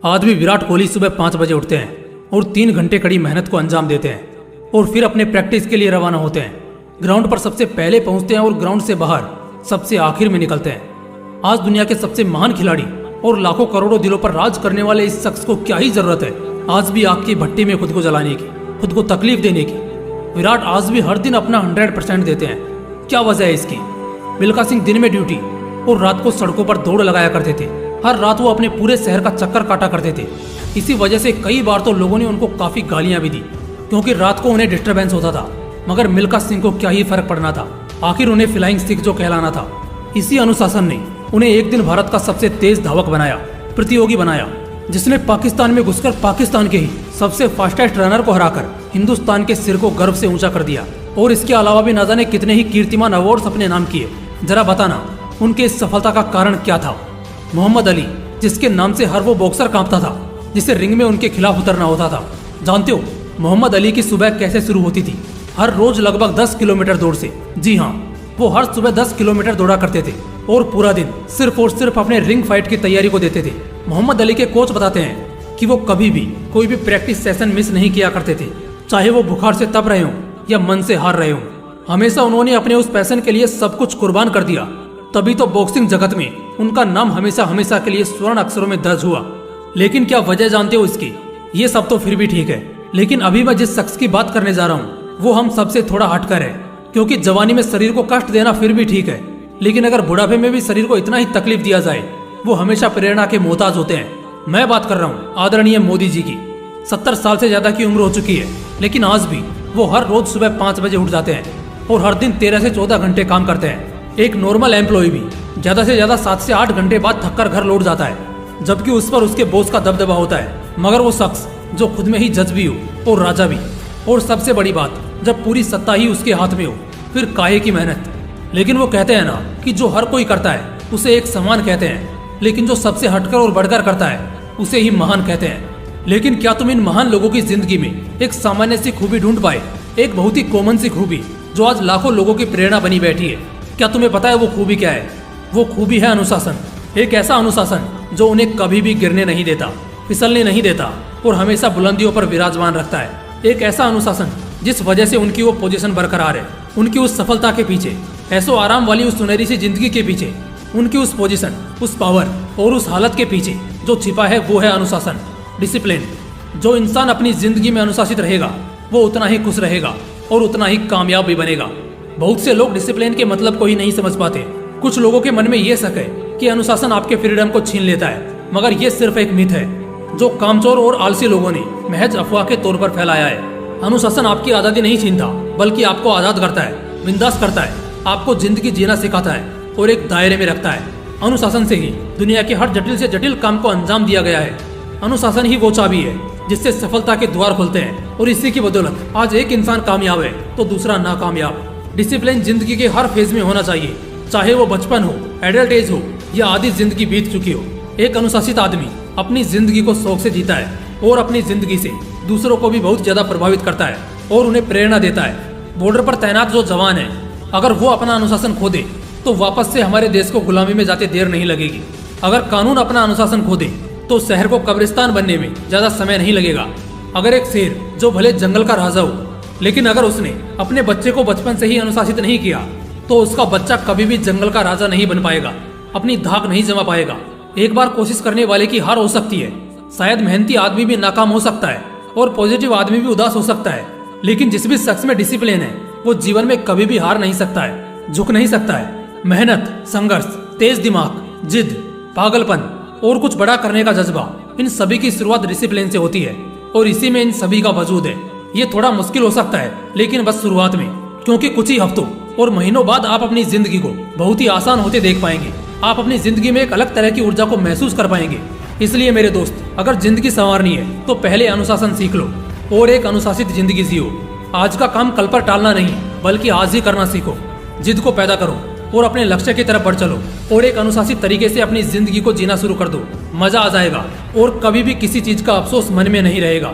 आदमी विराट कोहली सुबह 5 बजे उठते हैं और 3 घंटे कड़ी मेहनत को अंजाम देते हैं और फिर अपने प्रैक्टिस के लिए रवाना होते हैं। ग्राउंड पर सबसे पहले पहुंचते हैं और ग्राउंड से बाहर सबसे आखिर में निकलते हैं। आज दुनिया के सबसे महान खिलाड़ी और लाखों करोड़ों दिलों पर राज करने वाले इस शख्स को क्या ही जरूरत है आज भी आग की भट्टी में खुद को जलाने की, खुद को तकलीफ देने की। विराट आज भी हर दिन अपना 100% देते हैं। क्या वजह है इसकी? मिल्खा सिंह दिन में ड्यूटी और रात को सड़कों पर दौड़ लगाया करते थे। हर रात वो अपने पूरे शहर का चक्कर काटा करते थे। इसी वजह से कई बार तो लोगों ने उनको काफी गालियां भी दी, क्योंकि रात को उन्हें डिस्टरबेंस होता था। मगर मिल्खा सिंह को क्या ही फर्क पड़ना था, आखिर उन्हें फ्लाइंग सिख जो कहलाना था। इसी अनुशासन ने उन्हें एक दिन भारत का सबसे तेज धावक बनाया, प्रतियोगी बनाया, जिसने पाकिस्तान में घुसकर पाकिस्तान के ही सबसे फास्टेस्ट रनर को हराकर हिंदुस्तान के सिर को गर्व से ऊंचा कर दिया। और इसके अलावा भी ना जाने कितने ही कीर्तिमान अवार्ड्स अपने नाम किए। जरा बताना उनके इस सफलता का कारण क्या था? मोहम्मद अली, जिसके नाम से हर वो बॉक्सर कांपता था जिसे रिंग में उनके खिलाफ उतरना होता था। जानते हो मोहम्मद अली की सुबह कैसे शुरू होती थी? हर रोज लगभग 10 किलोमीटर दौड़ से। जी हाँ, वो हर सुबह 10 किलोमीटर दौड़ा करते थे और पूरा दिन सिर्फ और सिर्फ अपने रिंग फाइट की तैयारी को देते थे। मोहम्मद अली के कोच बताते हैं कि वो कभी भी कोई भी प्रैक्टिस सेशन मिस नहीं किया करते थे, चाहे वो बुखार से तप रहे हों या मन से हार रहे हों। हमेशा उन्होंने अपने उस पैशन के लिए सब कुछ कुर्बान कर दिया। तभी तो बॉक्सिंग जगत में उनका नाम हमेशा हमेशा के लिए स्वर्ण अक्षरों में दर्ज हुआ। लेकिन क्या वजह जानते हो इसकी? ये सब तो फिर भी ठीक है, लेकिन अभी मैं जिस शख्स की बात करने जा रहा हूँ वो हम सबसे थोड़ा हटकर है। क्योंकि जवानी में शरीर को कष्ट देना फिर भी ठीक है, लेकिन अगर बुढ़ापे में भी शरीर को इतना ही तकलीफ दिया जाए, वो हमेशा प्रेरणा के मोहताज होते हैं। मैं बात कर रहा हूँ आदरणीय मोदी जी की। 70 साल से ज्यादा की उम्र हो चुकी है, लेकिन आज भी वो हर रोज सुबह 5 बजे उठ जाते हैं और हर दिन 13 से 14 घंटे काम करते हैं। एक नॉर्मल एम्प्लॉय भी ज्यादा से ज्यादा 7 से 8 घंटे बाद थककर घर लौट जाता है, जबकि उस पर उसके बॉस का दबदबा होता है। मगर वो शख्स जो खुद में ही जज भी हो और राजा भी, और सबसे बड़ी बात जब पूरी सत्ता ही उसके हाथ में हो, फिर काहे की मेहनत। लेकिन वो कहते हैं ना कि जो हर कोई करता है उसे एक समान कहते हैं, लेकिन जो सबसे हटकर और बढ़कर करता है उसे ही महान कहते हैं। लेकिन क्या तुम इन महान लोगों की जिंदगी में एक सामान्य सी खूबी ढूंढ पाए? एक बहुत ही कॉमन सी खूबी जो आज लाखों लोगों की प्रेरणा बनी बैठी है। क्या तुम्हें पता है वो खूबी क्या है? वो खूबी है अनुशासन। एक ऐसा अनुशासन जो उन्हें कभी भी गिरने नहीं देता, फिसलने नहीं देता और हमेशा बुलंदियों पर विराजमान रखता है। एक ऐसा अनुशासन जिस वजह से उनकी वो पोजीशन बरकरार है। उनकी उस सफलता के पीछे, ऐसो आराम वाली उस सुनहरी सी जिंदगी के पीछे, उनकी उस पोजीशन, उस पावर और उस हालत के पीछे जो छिपा है वो है अनुशासन, डिसिप्लिन। जो इंसान अपनी जिंदगी में अनुशासित रहेगा वो उतना ही खुश रहेगा और उतना ही कामयाब भी बनेगा। बहुत से लोग डिसिप्लिन के मतलब को ही नहीं समझ पाते। कुछ लोगों के मन में ये शक है कि अनुशासन आपके फ्रीडम को छीन लेता है, मगर ये सिर्फ एक मिथ है जो कामचोर और आलसी लोगों ने महज अफवाह के तौर पर फैलाया है। अनुशासन आपकी आज़ादी नहीं छीनता, बल्कि आपको आजाद करता है, बिंदास करता है, आपको जिंदगी जीना सिखाता है और एक दायरे में रखता है। अनुशासन से ही दुनिया के हर जटिल से जटिल काम को अंजाम दिया गया है। अनुशासन ही वो चाबी है जिससे सफलता के द्वार खुलते हैं, और इसी की बदौलत आज एक इंसान कामयाब है तो दूसरा नाकामयाब। डिसिप्लिन जिंदगी के हर फेज में होना चाहिए, चाहे वो बचपन हो, एडल्ट एज हो या आधी जिंदगी बीत चुकी हो। एक अनुशासित आदमी अपनी जिंदगी को शौक से जीता है और अपनी जिंदगी से दूसरों को भी बहुत ज्यादा प्रभावित करता है और उन्हें प्रेरणा देता है। बॉर्डर पर तैनात जो जवान है, अगर वो अपना अनुशासन खो दे तो वापस से हमारे देश को गुलामी में जाते देर नहीं लगेगी। अगर कानून अपना अनुशासन खो दे तो शहर को कब्रिस्तान बनने में ज्यादा समय नहीं लगेगा। अगर एक शेर जो भले जंगल का राजा हो, लेकिन अगर उसने अपने बच्चे को बचपन से ही अनुशासित नहीं किया तो उसका बच्चा कभी भी जंगल का राजा नहीं बन पाएगा, अपनी धाक नहीं जमा पाएगा। एक बार कोशिश करने वाले की हार हो सकती है। शायद मेहनती आदमी भी नाकाम हो सकता है और पॉजिटिव आदमी भी उदास हो सकता है, लेकिन जिस भी शख्स में डिसिप्लिन है वो जीवन में कभी भी हार नहीं सकता है, झुक नहीं सकता है। मेहनत, संघर्ष, तेज दिमाग, जिद, पागलपन और कुछ बड़ा करने का जज्बा, इन सभी की शुरुआत डिसिप्लिन से होती है और इसी में इन सभी का वजूद है। ये थोड़ा मुश्किल हो सकता है, लेकिन बस शुरुआत में, क्योंकि कुछ ही हफ्तों और महीनों बाद आप अपनी जिंदगी को बहुत ही आसान होते देख पाएंगे। आप अपनी जिंदगी में एक अलग तरह की ऊर्जा को महसूस कर पाएंगे। इसलिए मेरे दोस्त, अगर जिंदगी संवारनी है तो पहले अनुशासन सीख लो और एक अनुशासित जिंदगी जियो। आज का काम कल पर टालना नहीं, बल्कि आज ही करना सीखो। जिद को पैदा करो और अपने लक्ष्य की तरफ बढ़ चलो और एक अनुशासित तरीके से अपनी जिंदगी को जीना शुरू कर दो। मजा आ जाएगा और कभी भी किसी चीज का अफसोस मन में नहीं रहेगा।